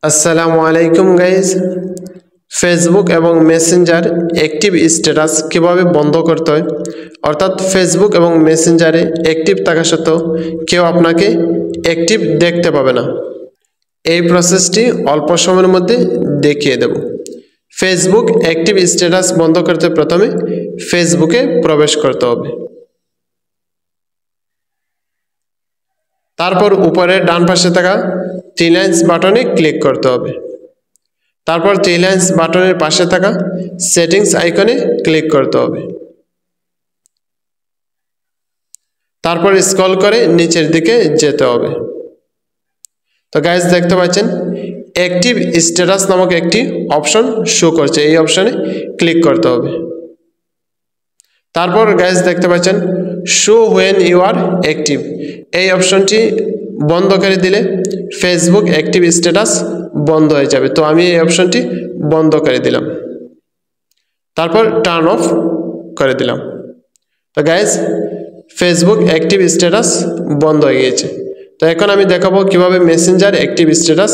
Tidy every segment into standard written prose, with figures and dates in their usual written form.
আসসালামু আলাইকুম guys. Facebook এবং মেসেঞ্জার অ্যাক্টিভ স্ট্যাটাস কীভাবে বন্ধ করতে হয়, অর্থাৎ ফেসবুক এবং মেসেঞ্জারে অ্যাক্টিভ থাকা সত্ত্বেও কেউ আপনাকে অ্যাক্টিভ দেখতে পাবে না। এই প্রসেসটি অল্প সময়ের মধ্যে দেখিয়ে দেব। ফেসবুক অ্যাক্টিভ স্ট্যাটাস বন্ধ করতে প্রথমে ফেসবুকে প্রবেশ করতে হবে। তারপর উপরে ডান পাশে থাকা থ্রি লাইন্স বাটনে ক্লিক করতে হবে। তারপর থ্রি লাইন্স বাটনের পাশে থাকা সেটিংস আইকনে ক্লিক করতে হবে। তারপর স্ক্রল করে নিচের দিকে যেতে হবে। তো গাইজ দেখতে পাচ্ছেন অ্যাক্টিভ স্ট্যাটাস নামক একটি অপশন শো করছে, এই অপশনে ক্লিক করতে হবে। তারপর গাইজ দেখতে পাচ্ছেন show when you are active, এই অপশনটি বন্ধ করে দিলে ফেসবুক অ্যাক্টিভ স্ট্যাটাস বন্ধ হয়ে যাবে। তো আমি এই অপশনটি বন্ধ করে দিলাম, তারপর টার্ন অফ করে দিলাম। তো গাইজ ফেসবুক অ্যাক্টিভ স্ট্যাটাস বন্ধ হয়ে গিয়েছে। তো এখন আমি দেখাবো কিভাবে মেসেঞ্জার অ্যাক্টিভ স্ট্যাটাস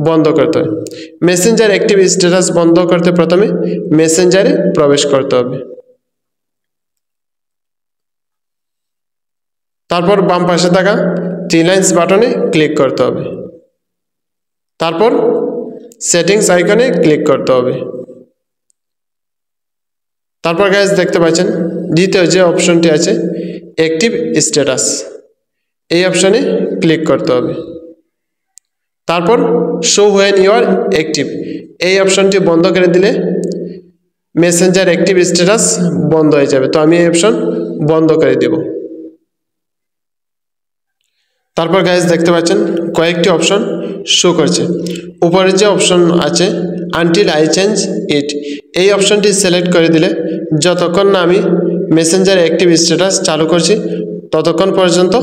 বন্ধ করতে হয়। মেসেঞ্জার অ্যাক্টিভ স্ট্যাটাস বন্ধ করতে প্রথমে মেসেঞ্জারে প্রবেশ করতে হবে। তারপর বাম পাশে থাকা থ্রি লাইন্স বাটনে ক্লিক করতে হবে। তারপর সেটিংস আইকনে ক্লিক করতে হবে। তারপর গাইজ দেখতে পাচ্ছেন দ্বিতীয় যে অপশনটি আছে অ্যাক্টিভ স্ট্যাটাস, এই অপশনে ক্লিক করতে হবে। তারপর show when you are active, এই অপশনটি বন্ধ করে দিলে মেসেঞ্জার অ্যাক্টিভ স্ট্যাটাস বন্ধ হয়ে যাবে। তো আমি এই অপশন বন্ধ করে দেব। তারপর গাইজ দেখতে পাচ্ছেন কয়েকটি অপশন শো করছে। উপরে যে অপশন আছে আনটিল আই চেঞ্জ ইট, এই অপশনটি সিলেক্ট করে দিলে যতক্ষণ না আমি মেসেঞ্জার অ্যাক্টিভ স্ট্যাটাস চালু করছি ততক্ষণ পর্যন্ত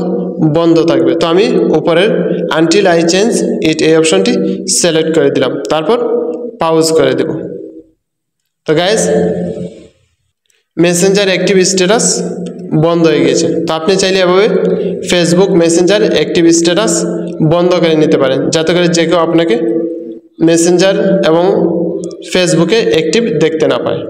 বন্ধ থাকবে। তো আমি উপরের আনটিল আই চেঞ্জ ইট এই অপশনটি সিলেক্ট করে দিলাম, তারপর পাউজ করে দেব। তো গাইজ মেসেঞ্জার অ্যাক্টিভ স্ট্যাটাস বন্ধ হয়ে গেছে। তো আপনি চাইলে এভাবে ফেসবুক মেসেঞ্জার অ্যাক্টিভ স্ট্যাটাস বন্ধ করে নিতে পারেন, যাতে করে যে কেউ আপনাকে মেসেঞ্জার এবং ফেসবুকে অ্যাক্টিভ দেখতে না পায়।